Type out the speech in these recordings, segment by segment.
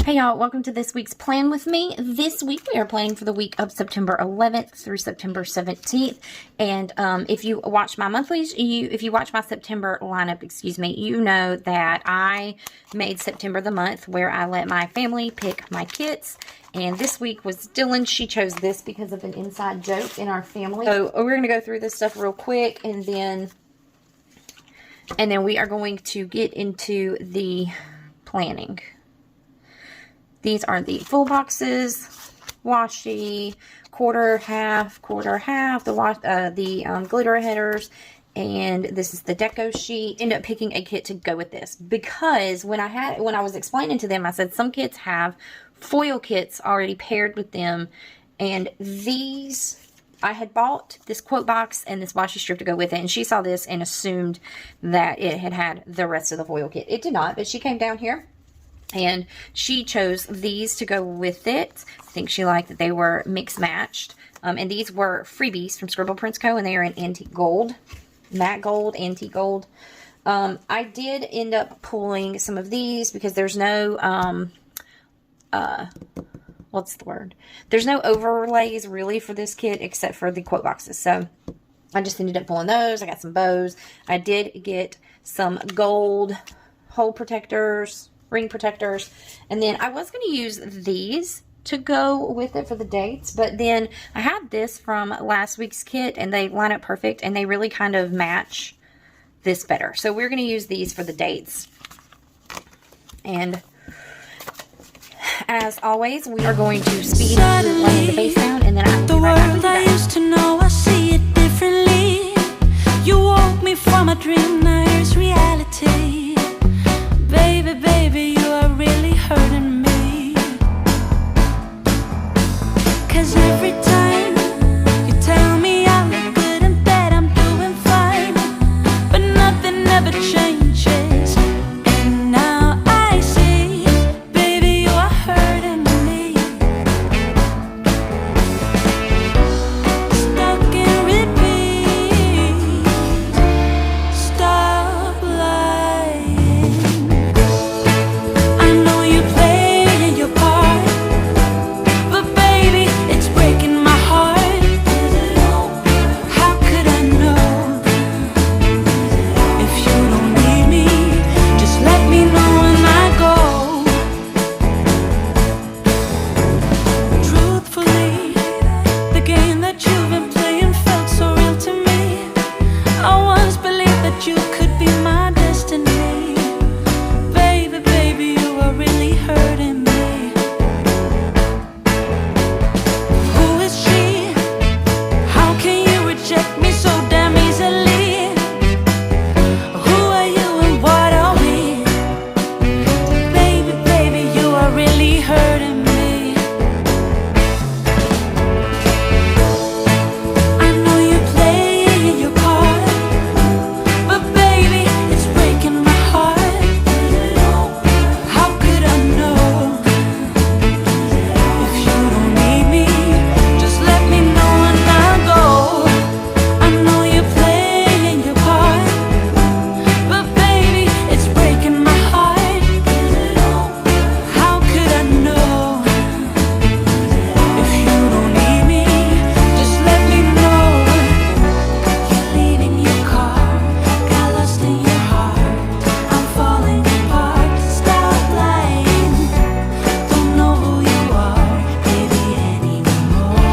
Hey y'all, welcome to this week's Plan With Me. This week we are planning for the week of September 11th through September 17th. And if you watch my monthlies, if you watch my September lineup, excuse me, you know that I made September the month where I let my family pick my kits. And this week was Dylan. She chose this because of an inside joke in our family. So we're going to go through this stuff real quick, and then we are going to get into the planning. These are the full boxes, washi, quarter, half, the glitter headers, and this is the deco sheet. End up picking a kit to go with this because when I was explaining to them, I said some kits have foil kits already paired with them, and these I had bought this quote box and this washi strip to go with it, and she saw this and assumed that it had the rest of the foil kit. It did not, but she came down here and she chose these to go with it. I think she liked that they were mix matched. And these were freebies from Scribble Prints Co. and they are in antique gold, matte gold, antique gold. I did end up pulling some of these because there's no, what's the word? There's no overlays really for this kit except for the quote boxes. So I just ended up pulling those. I got some bows. I did get some gold hole protectors, ring protectors, and then I was going to use these to go with it for the dates, but then I had this from last week's kit and they line up perfect and they really kind of match this better. So we're going to use these for the dates. And as always, we are going to speed up laying the base down, and then I'll be right back with you guys. I used to know, I see it differently. You woke me from a dream, now here's reality. Baby, baby, you are really hurting me. 'Cause every time you tell me I look good and that I'm doing fine, but nothing ever changes. And now I see, baby, you are hurting me. Stuck in repeat. Stop lying. I know you're playing your part, but baby, it's breaking my heart. How could I know? If you don't need me, just let me know when I go. Truthfully, the game that you've been playing felt so real to me. I once believed that you could be my destiny. Baby, baby, you are really hurting me. Who is she? How can you reject me so damn easily? Who are you and what are we? Baby, baby, you are really hurting me. I know you're playing your part, but baby, it's breaking my heart. How could I know? If you don't need me, just let me know when I go. I know you're playing your part, but baby, it's breaking my heart. How could I know? If you don't need me, just let me know. You're leaving your car, got lost in your heart. I'm falling apart, stop lying. Don't know who you are, baby, anymore.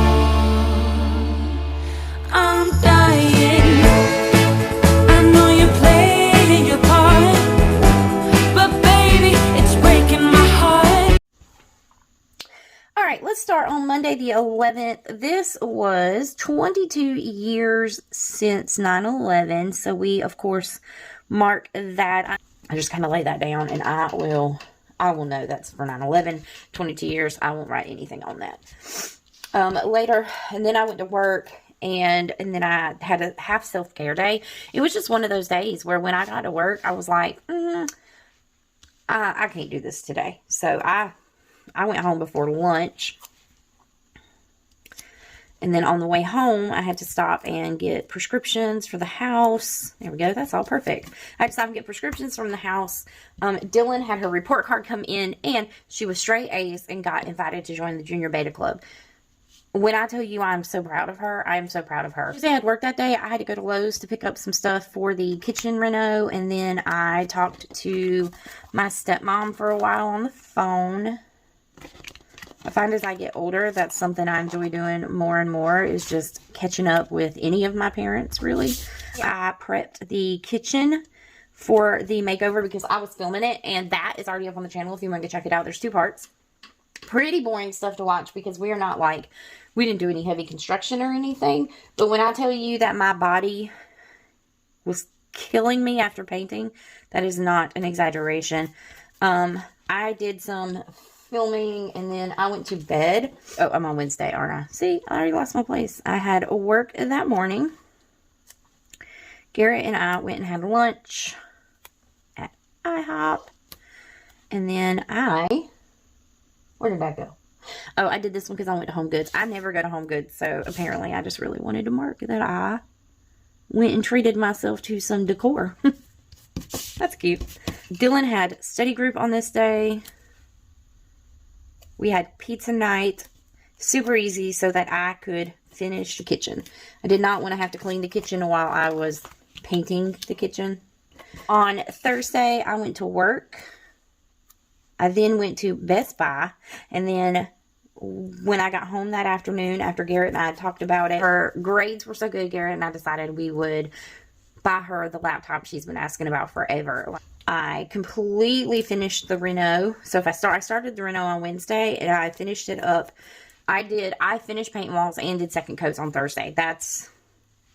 I'm dying. I know you're playing your part, but baby, it's breaking my heart. All right, let's start on Monday the 11th. This was 22 years since 9/11, so we, of course, mark that. I just kind of lay that down, and I will know that's for 9/11. 22 years, I won't write anything on that. Later, and then I went to work, and then I had a half self-care day. It was just one of those days where when I got to work, I was like, I can't do this today. So I went home before lunch, And then on the way home, I had to stop and get prescriptions for the house. There we go. That's all perfect. I had to stop and get prescriptions from the house. Dylan had her report card come in, and she was straight A's and got invited to join the Junior Beta Club. When I tell you I'm so proud of her, I am so proud of her. Tuesday I had work that day. I had to go to Lowe's to pick up some stuff for the kitchen reno, and then I talked to my stepmom for a while on the phone. I find as I get older, that's something I enjoy doing more and more, is just catching up with any of my parents, really. I prepped the kitchen for the makeover because I was filming it, and that is already up on the channel if you want to check it out. There's 2 parts. Pretty boring stuff to watch because we are not like, we didn't do any heavy construction or anything. But when I tell you that my body was killing me after painting, that is not an exaggeration. I did some filming, and then I went to bed. Oh, I'm on Wednesday, aren't I? See, I already lost my place. I had work that morning. Garrett and I went and had lunch at IHOP. And then where did I go? Oh, I did this one because I went to Home Goods. I never go to Home Goods, so apparently I just really wanted to mark that I went and treated myself to some decor. That's cute. Dylan had study group on this day. We had pizza night, super easy, so that I could finish the kitchen. I did not want to have to clean the kitchen while I was painting the kitchen. On Thursday, I went to work. I then went to Best Buy, and then when I got home that afternoon, after Garrett and I talked about it, her grades were so good, Garrett and I decided we would buy her the laptop she's been asking about forever. I completely finished the reno. So if I started the reno on Wednesday, and I finished it up. I finished painting walls and did second coats on Thursday. That's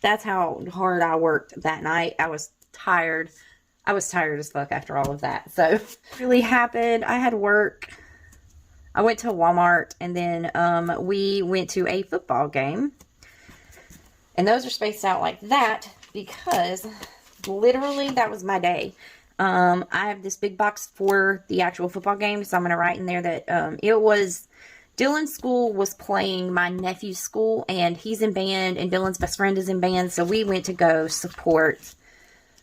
how hard I worked that night. I was tired. I was tired as fuck after all of that. So it really happened. I had work. I went to Walmart, and then we went to a football game. And those are spaced out like that because literally that was my day. I have this big box for the actual football game, so I'm going to write in there that it was Dylan's school was playing my nephew's school, and he's in band, and Dylan's best friend is in band, so we went to go support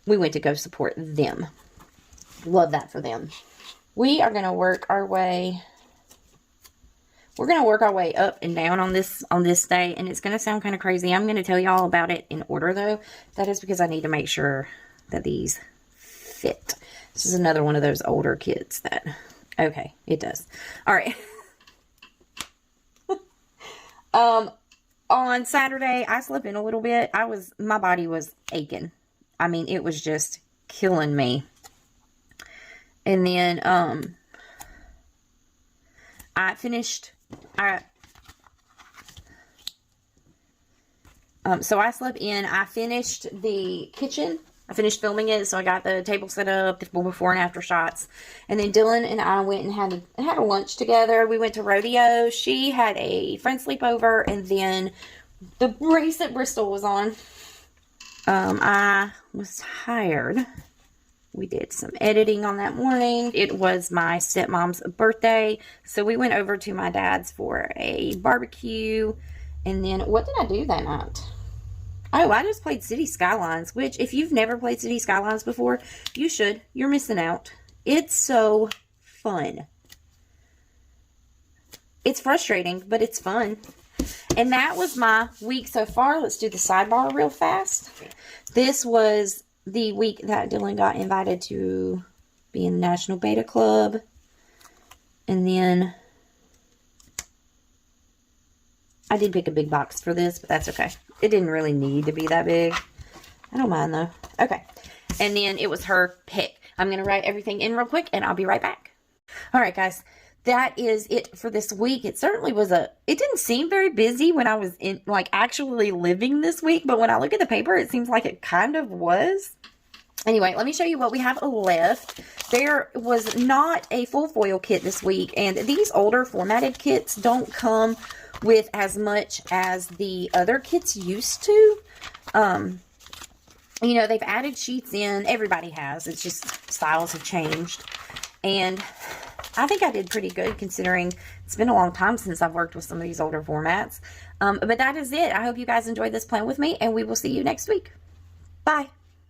them. Love that for them. We are going to work our way. We're going to work our way up and down on this day, and it's going to sound kind of crazy. I'm going to tell you all about it in order, though. That is because I need to make sure that these fit. This is another one of those older kits that, okay, it does. All right. On Saturday, I slept in a little bit. My body was aching. I mean, it was just killing me. And then, I finished, so I slept in. I finished the kitchen. I finished filming it, so I got the table set up, the before and after shots. And then Dylan and I went and had a lunch together. We went to rodeo. She had a friend sleepover, and then the race at Bristol was on. I was tired. We did some editing on that morning. It was my stepmom's birthday, so we went over to my dad's for a barbecue. And then, what did I do that night? Oh, I just played City Skylines, which, if you've never played City Skylines before, you should. You're missing out. It's so fun. It's frustrating, but it's fun. And that was my week so far. Let's do the sidebar real fast. This was the week that Dylan got invited to be in the National Beta Club. And then I did pick a big box for this, but that's okay. It didn't really need to be that big. I don't mind though. Okay. And then it was her pick. I'm going to write everything in real quick and I'll be right back. All right, guys. That is it for this week. It certainly was it didn't seem very busy when I was actually living this week, but when I look at the paper, it seems like it kind of was. Anyway, let me show you what we have left. There was not a full foil kit this week, and these older formatted kits don't come with as much as the other kits used to. You know, they've added sheets in. Everybody has. It's just styles have changed. And I think I did pretty good considering it's been a long time since I've worked with some of these older formats. But that is it. I hope you guys enjoyed this plan with me, and we will see you next week. Bye.